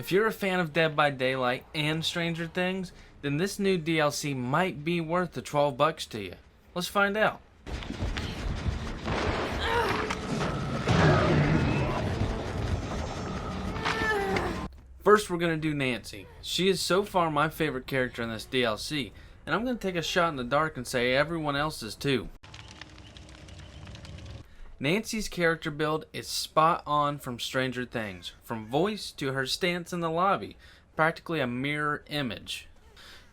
If you're a fan of Dead by Daylight and Stranger Things, then this new DLC might be worth the $12 to you. Let's find out. First, we're going to do Nancy. She is so far my favorite character in this DLC, and I'm going to take a shot in the dark and say everyone else is too. Nancy's character build is spot on from Stranger Things, from voice to her stance in the lobby, practically a mirror image.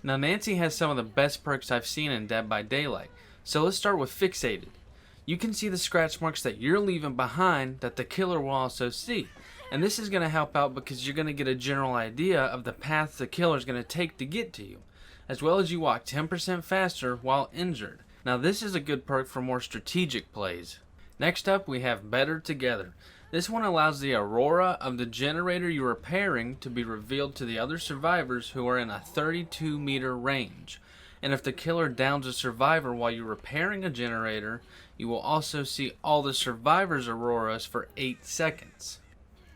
Now Nancy has some of the best perks I've seen in Dead by Daylight, so let's start with Fixated. You can see the scratch marks that you're leaving behind that the killer will also see, and this is going to help out because you're going to get a general idea of the path the killer is going to take to get to you, as well as you walk 10% faster while injured. Now this is a good perk for more strategic plays. Next up, we have Better Together. This one allows the aurora of the generator you're repairing to be revealed to the other survivors who are in a 32-meter range. And if the killer downs a survivor while you're repairing a generator, you will also see all the survivors' auroras for 8 seconds.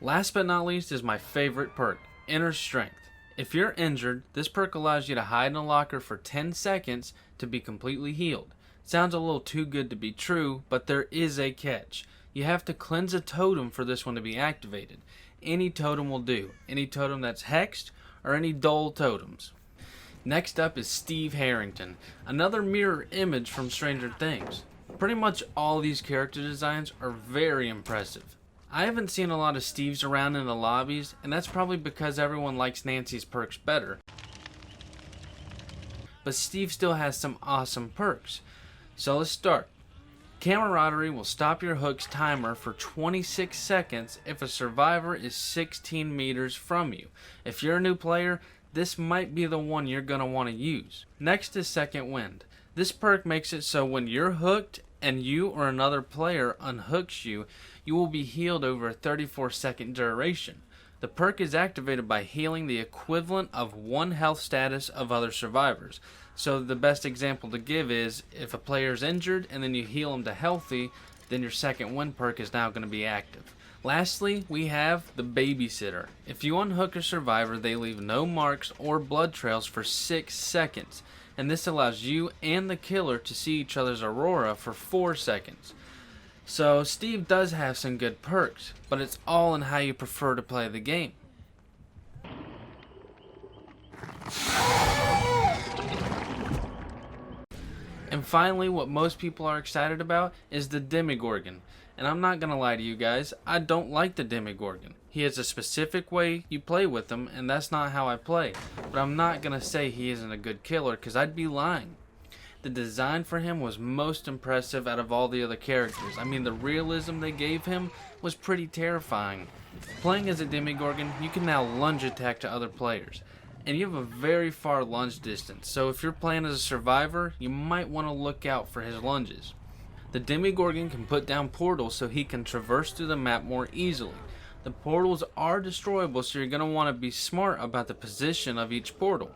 Last but not least is my favorite perk, Inner Strength. If you're injured, this perk allows you to hide in a locker for 10 seconds to be completely healed. Sounds a little too good to be true, but there is a catch. You have to cleanse a totem for this one to be activated. Any totem will do. Any totem that's hexed or any dull totems. Next up is Steve Harrington, another mirror image from Stranger Things. Pretty much all these character designs are very impressive. I haven't seen a lot of Steves around in the lobbies, and that's probably because everyone likes Nancy's perks better. But Steve still has some awesome perks. So let's start. Camaraderie will stop your hook's timer for 26 seconds if a survivor is 16 meters from you. If you're a new player, this might be the one you're going to want to use. Next is Second Wind. This perk makes it so when you're hooked and you or another player unhooks you, you will be healed over a 34-second duration. The perk is activated by healing the equivalent of 1 health status of other survivors. So the best example to give is if a player is injured and then you heal them to healthy, then your Second Wind perk is now going to be active. Lastly, we have the Babysitter. If you unhook a survivor, they leave no marks or blood trails for 6 seconds, and this allows you and the killer to see each other's aurora for 4 seconds. So Steve does have some good perks, but it's all in how you prefer to play the game. And finally, what most people are excited about is the Demi Gorgon. And I'm not gonna lie to you guys, I don't like the Demi Gorgon. He has a specific way you play with him, and that's not how I play. But I'm not gonna say he isn't a good killer, because I'd be lying. The design for him was most impressive out of all the other characters. I mean, the realism they gave him was pretty terrifying. Playing as a Demi Gorgon, you can now lunge attack to other players. And you have a very far lunge distance, so if you're playing as a survivor, you might want to look out for his lunges. The Demi Gorgon can put down portals so he can traverse through the map more easily. The portals are destroyable, so you're going to want to be smart about the position of each portal,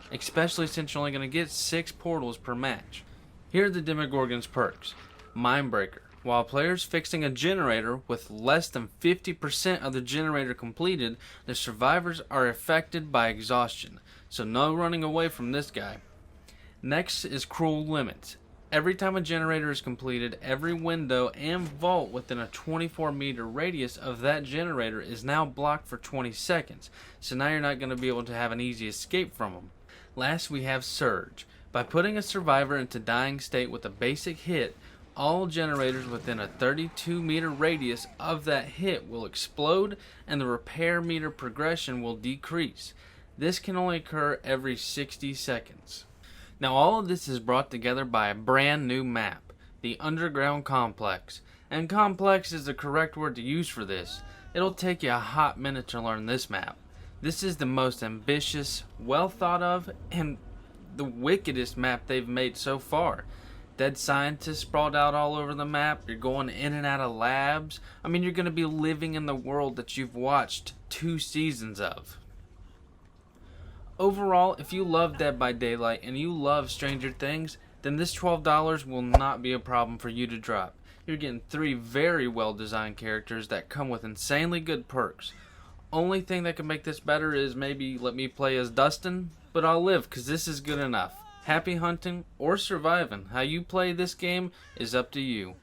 especially since you're only going to get 6 portals per match. Here are the Demi Gorgon's perks. Mindbreaker. While players fixing a generator with less than 50% of the generator completed, the survivors are affected by exhaustion, so no running away from this guy. Next is Cruel Limits. Every time a generator is completed, every window and vault within a 24-meter radius of that generator is now blocked for 20 seconds, so now you're not going to be able to have an easy escape from them. Last, we have Surge. By putting a survivor into dying state with a basic hit, all generators within a 32-meter radius of that hit will explode and the repair meter progression will decrease. This can only occur every 60 seconds. Now all of this is brought together by a brand new map, the Underground Complex. And complex is the correct word to use for this. It'll take you a hot minute to learn this map. This is the most ambitious, well thought of, and the wickedest map they've made so far. Dead scientists sprawled out all over the map. You're going in and out of labs. I mean, you're going to be living in the world that you've watched 2 seasons of. Overall, if you love Dead by Daylight and you love Stranger Things, then this $12 will not be a problem for you to drop. You're getting 3 very well designed characters that come with insanely good perks. Only thing that can make this better is maybe let me play as Dustin, but I'll live because this is good enough. Happy hunting or surviving. How you play this game is up to you.